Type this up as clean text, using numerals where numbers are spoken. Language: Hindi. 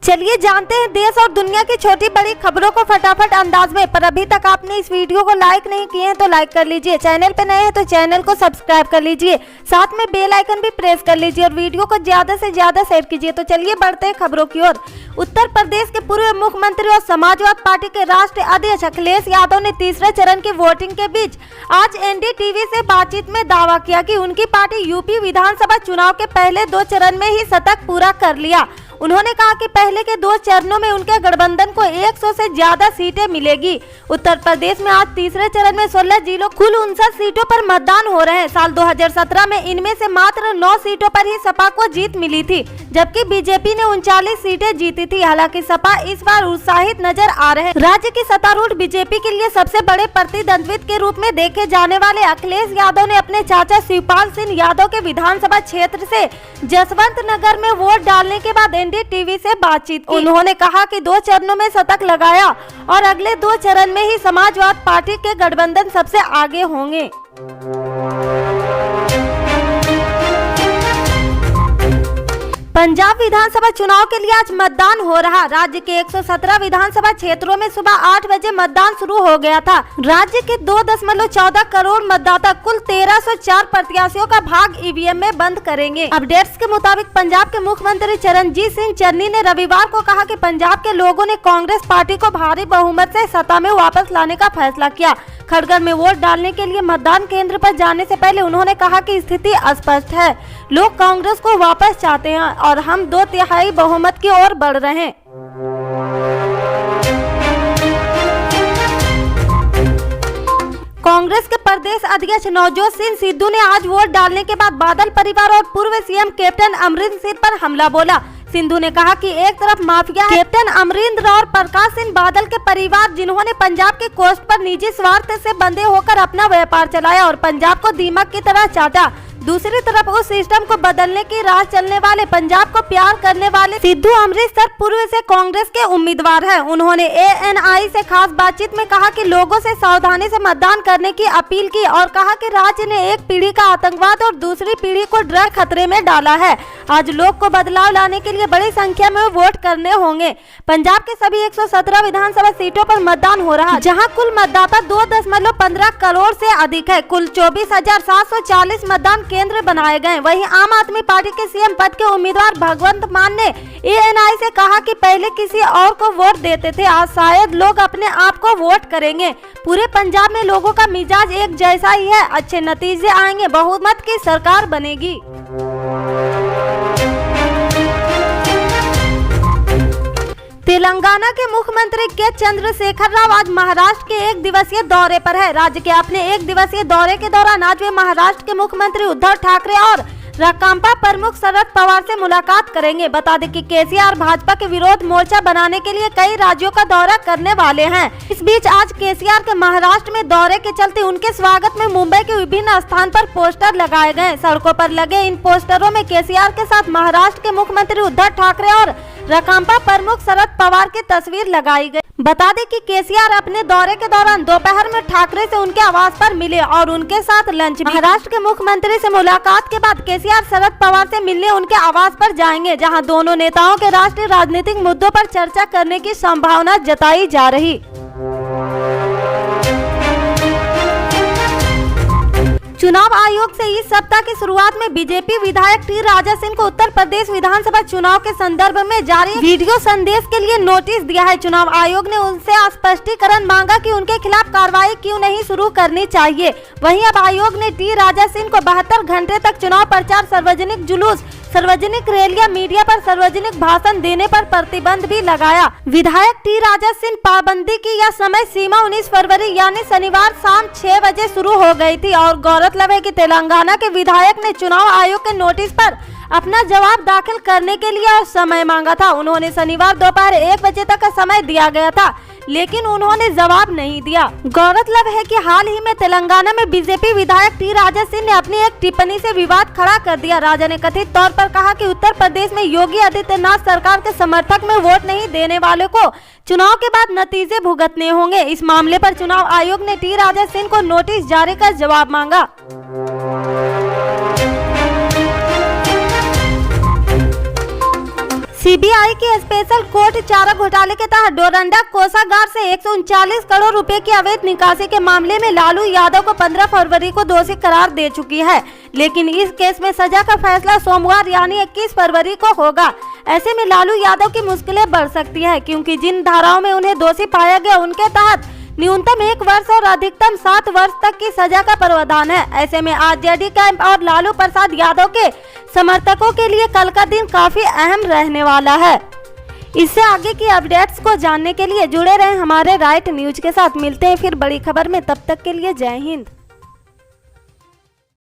चलिए जानते हैं देश और दुनिया की छोटी बड़ी खबरों को फटाफट अंदाज में। पर अभी तक आपने इस वीडियो को लाइक नहीं किए हैं तो लाइक कर लीजिए, चैनल पे नए हैं तो चैनल को सब्सक्राइब कर लीजिए, साथ में बेल आइकन भी प्रेस कर लीजिए और वीडियो को ज्यादा से ज्यादा शेयर कीजिए। तो चलिए बढ़ते हैं खबरों की ओर। उत्तर प्रदेश के पूर्व मुख्यमंत्री और समाजवादी पार्टी के राष्ट्रीय अध्यक्ष अखिलेश यादव ने तीसरे चरण की वोटिंग के बीच आज एनडीटीवी से बातचीत में दावा किया कि उनकी पार्टी यूपी विधानसभा चुनाव के पहले 2 चरण में ही शतक पूरा कर लिया। उन्होंने कहा कि पहले के 2 चरणों में उनके गठबंधन को 100 से ज्यादा सीटें मिलेगी। उत्तर प्रदेश में आज तीसरे चरण में 16 जिलों कुल 59 सीटों पर मतदान हो रहे हैं। साल 2017 में इनमें से मात्र 9 सीटों पर ही सपा को जीत मिली थी, जबकि बीजेपी ने 39 सीटें जीती थी। हालांकि सपा इस बार उत्साहित नजर आ रहे हैं। राज्य की सत्तारूढ़ बीजेपी के लिए सबसे बड़े प्रतिद्वंद्वित के रूप में देखे जाने वाले अखिलेश यादव ने अपने चाचा शिवपाल सिंह यादव के विधानसभा क्षेत्र से जसवंत नगर में वोट डालने के बाद एनडीटीवी से बातचीत की। उन्होंने कहा कि 2 चरणों में शतक लगाया और अगले 2 चरण में ही समाजवादी पार्टी के गठबंधन सबसे आगे होंगे। पंजाब विधानसभा चुनाव के लिए आज मतदान हो रहा। राज्य के 117 विधानसभा क्षेत्रों में सुबह 8 बजे मतदान शुरू हो गया था। राज्य के 2.14 करोड़ मतदाता कुल 1304 प्रत्याशियों का भाग ईवीएम में बंद करेंगे। अपडेट्स के मुताबिक पंजाब के मुख्यमंत्री चरणजीत सिंह चन्नी ने रविवार को कहा कि पंजाब के लोगों ने कांग्रेस पार्टी को भारी बहुमत से सत्ता में वापस लाने का फैसला किया। खड़गड़ में वोट डालने के लिए मतदान केंद्र पर जाने से पहले उन्होंने कहा कि स्थिति स्पष्ट है, लोग कांग्रेस को वापस चाहते हैं और हम 2/3 बहुमत की ओर बढ़ रहे हैं। कांग्रेस के प्रदेश अध्यक्ष नवजोत सिंह सिद्धू ने आज वोट डालने के बाद बादल परिवार और पूर्व सीएम कैप्टन अमरिंदर सिंह पर हमला बोला। सिद्धू ने कहा कि एक तरफ माफिया कैप्टन अमरिंदर और प्रकाश सिंह बादल के परिवार जिन्होंने पंजाब के कोस्ट पर निजी स्वार्थ से बंधे होकर अपना व्यापार चलाया और पंजाब को दीमक की तरह चाटा, दूसरी तरफ उस सिस्टम को बदलने की राह चलने वाले पंजाब को प्यार करने वाले सिद्धू अमृतसर पूर्व से कांग्रेस के उम्मीदवार हैं। उन्होंने एएनआई से खास बातचीत में कहा कि लोगों से सावधानी से मतदान करने की अपील की और कहा कि राज्य ने एक पीढ़ी का आतंकवाद और दूसरी पीढ़ी को ड्रग खतरे में डाला है। आज लोग को बदलाव लाने के लिए बड़ी संख्या में वोट करने होंगे। पंजाब के सभी 117 विधानसभा सीटों पर मतदान हो रहा, जहां कुल मतदाता 2.15 करोड़ से अधिक है। कुल 24,740 मतदान केंद्र बनाए गए। वहीं आम आदमी पार्टी के सीएम पद के उम्मीदवार भगवंत मान ने एएनआई से कहा कि पहले किसी और को वोट देते थे, आज शायद लोग अपने आप को वोट करेंगे। पूरे पंजाब में लोगों का मिजाज एक जैसा ही है, अच्छे नतीजे आएंगे, बहुमत की सरकार बनेगी। तेलंगाना के मुख्यमंत्री के चंद्रशेखर राव आज महाराष्ट्र के 1 दिवसीय दौरे पर है। राज्य के अपने 1 दिवसीय दौरे के दौरान आज वे महाराष्ट्र के मुख्यमंत्री उद्धव ठाकरे और राकांपा प्रमुख शरद पवार से मुलाकात करेंगे। बता दें कि केसीआर भाजपा के विरोध मोर्चा बनाने के लिए कई राज्यों का दौरा करने वाले हैं। इस बीच आज केसीआर के महाराष्ट्र में दौरे के चलते उनके स्वागत में मुंबई के विभिन्न स्थान पर पोस्टर लगाए गए। सड़कों पर लगे इन पोस्टरों में केसीआर के साथ महाराष्ट्र के मुख्यमंत्री उद्धव ठाकरे और राकांपा प्रमुख शरद पवार की तस्वीर लगाई गई। बता दें कि केसीआर अपने दौरे के दौरान दोपहर में ठाकरे से उनके आवास पर मिले और उनके साथ लंच। महाराष्ट्र के मुख्यमंत्री से मुलाकात के बाद केसीआर शरद पवार से मिलने उनके आवास पर जाएंगे, जहां दोनों नेताओं के राष्ट्रीय राजनीतिक मुद्दों पर चर्चा करने की संभावना जताई जा रही। चुनाव आयोग से इस सप्ताह की शुरुआत में बीजेपी विधायक टी राजा सिंह को उत्तर प्रदेश विधानसभा चुनाव के संदर्भ में जारी वीडियो संदेश के लिए नोटिस दिया है। चुनाव आयोग ने उनसे स्पष्टीकरण मांगा कि उनके खिलाफ कार्रवाई क्यों नहीं शुरू करनी चाहिए। वहीं अब आयोग ने टी राजा सिंह को 72 घंटे तक चुनाव प्रचार, सार्वजनिक जुलूस, सार्वजनिक रैलियां, मीडिया पर सार्वजनिक भाषण देने पर प्रतिबंध भी लगाया। विधायक टी राजा सिंह पाबंदी की यह समय सीमा 19 फरवरी यानी शनिवार शाम 6 बजे शुरू हो गई थी और गौरतलब है कि तेलंगाना के विधायक ने चुनाव आयोग के नोटिस पर अपना जवाब दाखिल करने के लिए समय मांगा था। उन्होंने शनिवार दोपहर 1 बजे तक का समय दिया गया था, लेकिन उन्होंने जवाब नहीं दिया। गौरतलब है कि हाल ही में तेलंगाना में बीजेपी विधायक टी राजा सिंह ने अपनी एक टिप्पणी से विवाद खड़ा कर दिया। राजा ने कथित तौर पर कहा कि उत्तर प्रदेश में योगी आदित्यनाथ सरकार के समर्थक में वोट नहीं देने वाले को चुनाव के बाद नतीजे भुगतने होंगे। इस मामले पर चुनाव आयोग ने टी राजा सिंह को नोटिस जारी कर जवाब मांगा। सीबीआई की स्पेशल कोर्ट चारा घोटाले के तहत डोरंडा कोषागार से 139 करोड़ रुपए की अवैध निकासी के मामले में लालू यादव को 15 फरवरी को दोषी करार दे चुकी है, लेकिन इस केस में सजा का फैसला सोमवार यानी 21 फरवरी को होगा। ऐसे में लालू यादव की मुश्किलें बढ़ सकती है, क्योंकि जिन धाराओं में उन्हें दोषी पाया गया उनके तहत न्यूनतम 1 वर्ष और अधिकतम 7 वर्ष तक की सजा का प्रावधान है। ऐसे में आरजेडी कैंप और लालू प्रसाद यादव के समर्थकों के लिए कल का दिन काफी अहम रहने वाला है। इससे आगे की अपडेट्स को जानने के लिए जुड़े रहें हमारे राइट न्यूज के साथ। मिलते हैं फिर बड़ी खबर में, तब तक के लिए जय हिंद।